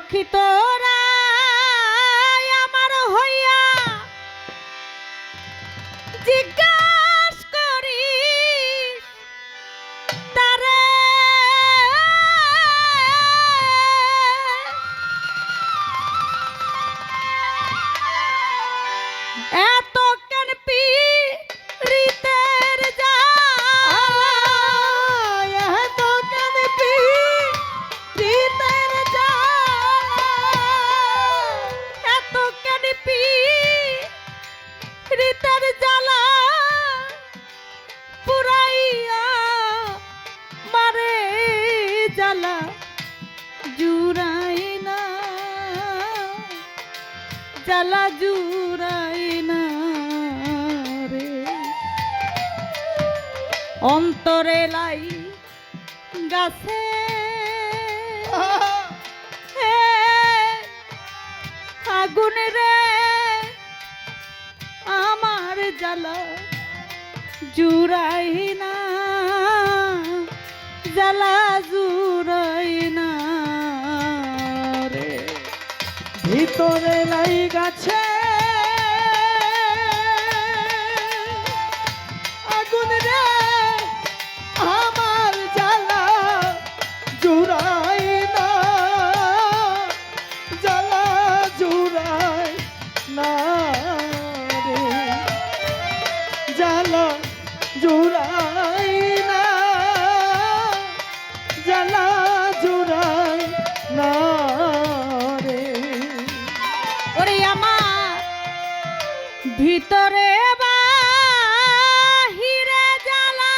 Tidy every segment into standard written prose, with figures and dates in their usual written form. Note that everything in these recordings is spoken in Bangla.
সখী তোরা আমার হইয়া জিজ্ঞাস করিস তারে এত কেন পীড়িতের জ্বালা, এত কেন পীড়িতের জ্বালা, এত কেন পীড়িতের জ্বালা পুরাইয়া মারে জ্বালা জুড়াই না, জ্বালা জুড়াই না রে। অন্তরে লাই গাছে আগুন রে আমার জ্বালা জুড়াই না, জ্বালা জুড়াই না রে। ভিতরে লাই গাছে আগুন রে আমার জ্বালা জুড়াই না, জ্বালা জুড়াই না রে, জ্বালা জুড়াই না, জ্বালা জুড়াই না রে। ওরে আমার ভিতরে বাহিরে জ্বালা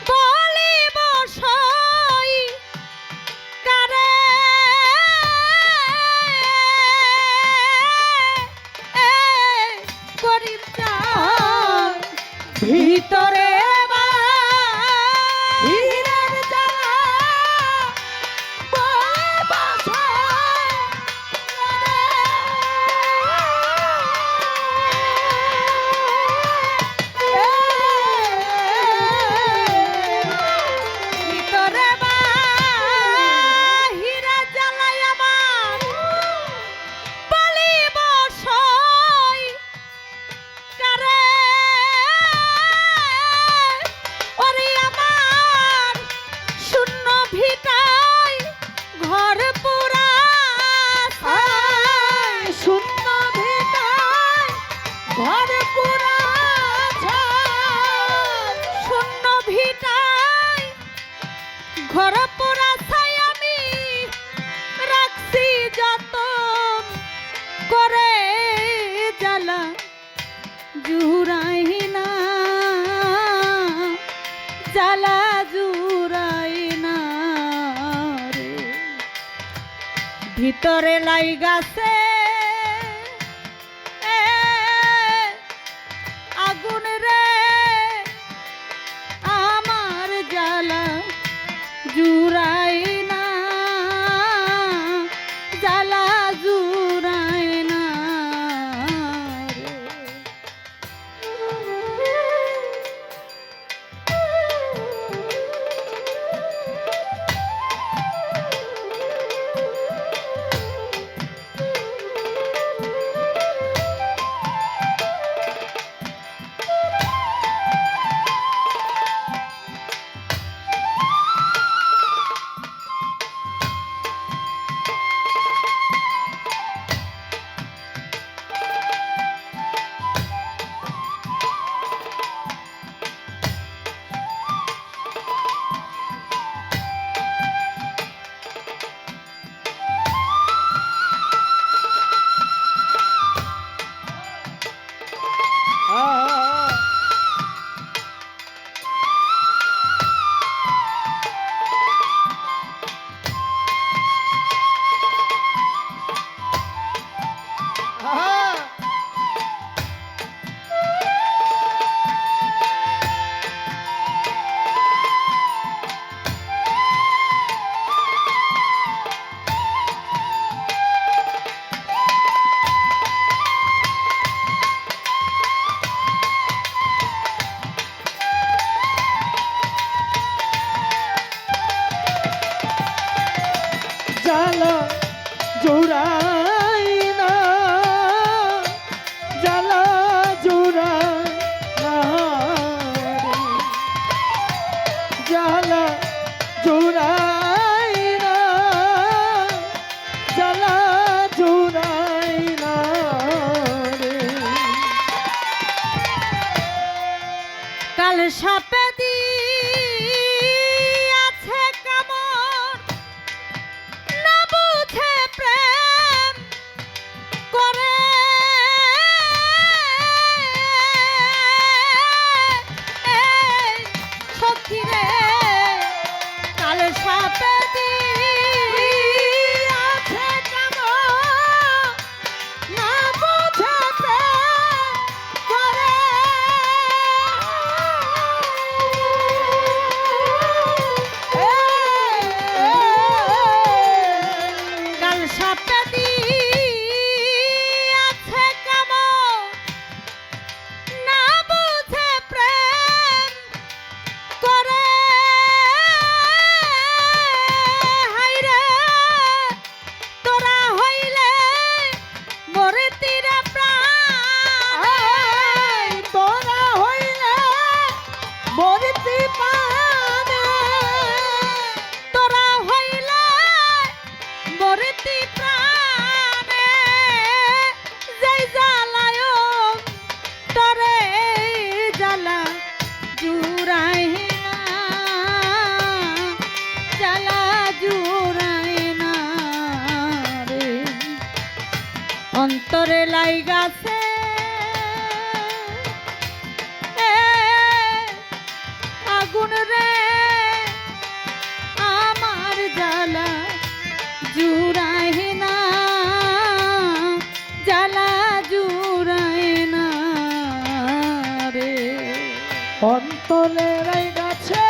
বলিব সই কারে, করির চাই ভিতরে বাহিরের জ্বালা বলিব সই ভিতরে বাহিরে জ্বালাই আমার বলিব সই কারে। ওরে আমার শূন্য ভিটায় ঘর পুরা ছাই, শূন্য ভিটায় ঘর পুরা ছাই, শূন্য ভিটায় ঘর পুরা ছাই আমি রাখছি যতন করে জ্বালা জুড়াই না, জ্বালা জুড়াই না রে। ভিতরে লাই গাছে আগুন রে আমার জ্বালা জুড়াই না, জ্বালা জুড়াই না রে। জ্বালা জুড়াই না জ্বালা জুড়াই না রে জ্বালা জুড়াই না জ্বালা জুড়াই না রে কাল সাপে দিয়াছে কামড়, না বুঝে প্রেম করে সখী রে। কাল সাপে দিয়াছে কামড়, না বুঝে প্রেম করে কাল সাপে দিয়াছে কামড়, না বুঝে প্রেম করে। হায়রে তোরা হইলে মরে তীরা প্রাণ, তোরা হইলে মরিতে পারে তোরা হইলে মরিতি প্রাণে। যেই জ্বালায় তরে জ্বালা জুড়াই না জ্বালা জুড়াই না রে। অন্তরে লাইগাছে আগুন রে, আমার জ্বালা জুড়াই না জ্বালা জুড়াই না রে। অন্তরে গাছে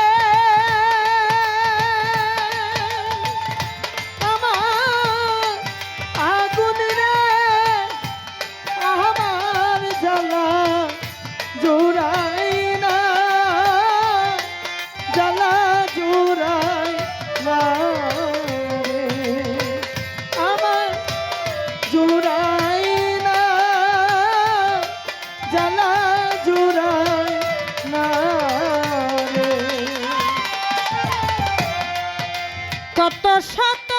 আমার আগুন রে আমার জ্বালা জুড়াই না জ্বালা জুড়াই না রে আমার জুড়াই না জ্বালা জুড়াই না রে কত শত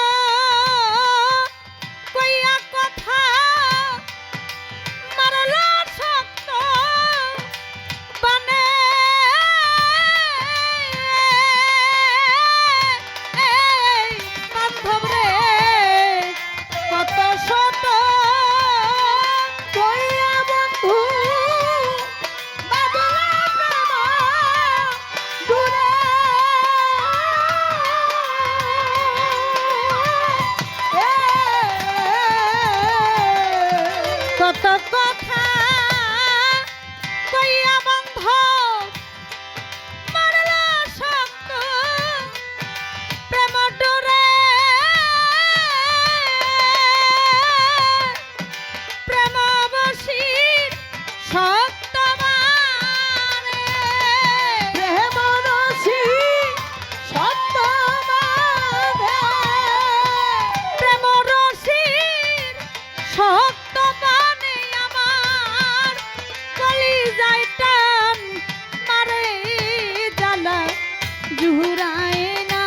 কইয়া কথা মারল শক্ত বানে। বান্ধব রে কত শত কইয়া বন্ধু বাদলা প্রেম দূরে কত কথা কইয়া বন্ধ মারল শক্ত প্রেম ডোরে। প্রেম বশীর শক্ত মানে প্রেম রসি সত্য বাঁধে প্রেম রসির শক্ত বানে আমার কলিজায় টান মারে জ্বালা জুড়ায় না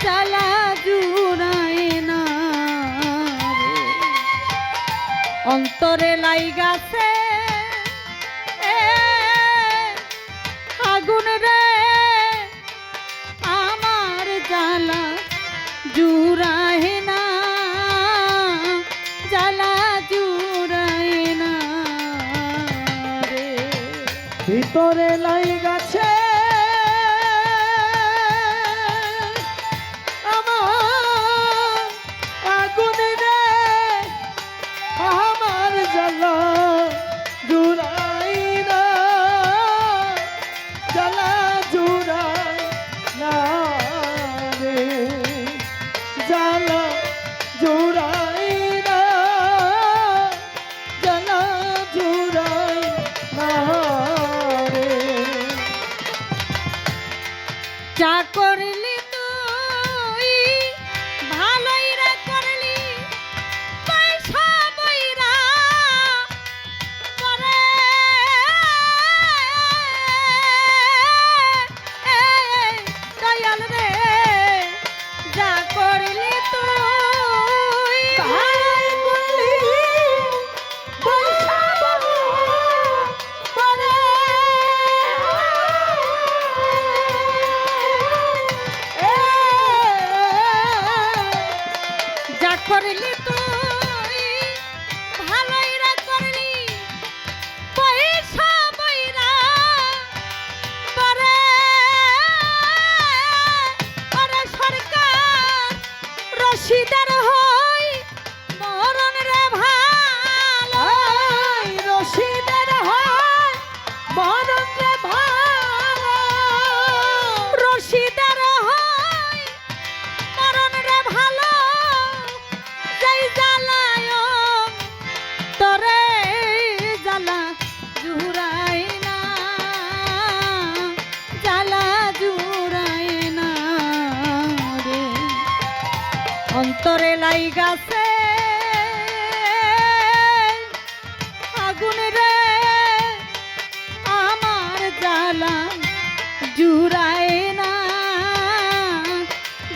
জ্বালা জুড়ায় না রে। অন্তরে লাইগাছে আগুন রে, আমার জ্বালা জুড়ায় না জ্বালা জুড়ায় না রে। ভিতরে লাই গাছে আমার আগুন রে আমার জ্বালা জুড়াই না জ্বালা জুড়াই না রে জ্বালা জুড়াই না জ্বালা জুড়াই না রে করলি তুই ভালোই রে করলি পয়সা বইরা পরে ওরে সরকার রশিদার হই মরণ রে ভালো রশিদের হয় মরণ রে ভালো রশিদার হই মরণ রে ভালো যাই জ্বালায় তোরে জ্বালা জুড়াই না জ্বালা জুড়াই না রে অন্তরে লাইগাছে আগুন রে আমার জ্বালা জুড়ায় না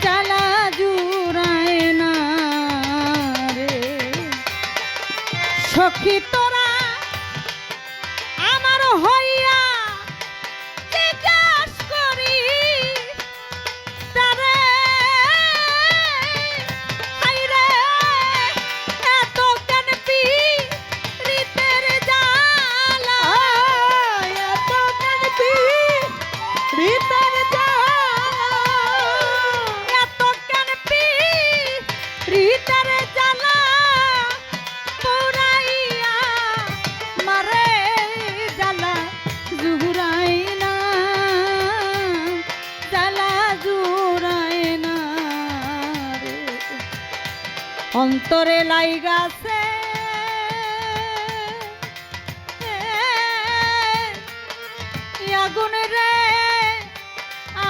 জ্বালা জুড়ায় না রে সখী তোরা আমার হইয়া জিজ্ঞাস করি তারে হাইরে এত কেন পীড়িতের জ্বালা এত কানপি হৃদয়ের জ্বালা এত কেন পীড়িতের জ্বালা পুরাইয়া মারে জ্বালা জুড়াই না জ্বালা জুড়াই না রে অন্তরে লাইগাছে আগুন রে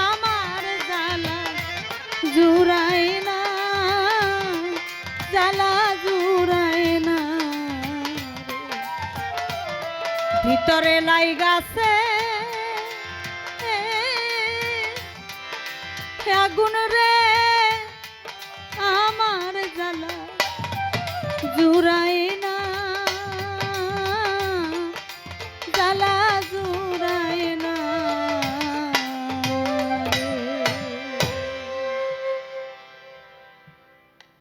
আমার জ্বালা জুড়াই না জ্বালা জুড়াই না ভিতরে লাইগাছে আগুন রে আমার জ্বালা জুড়াই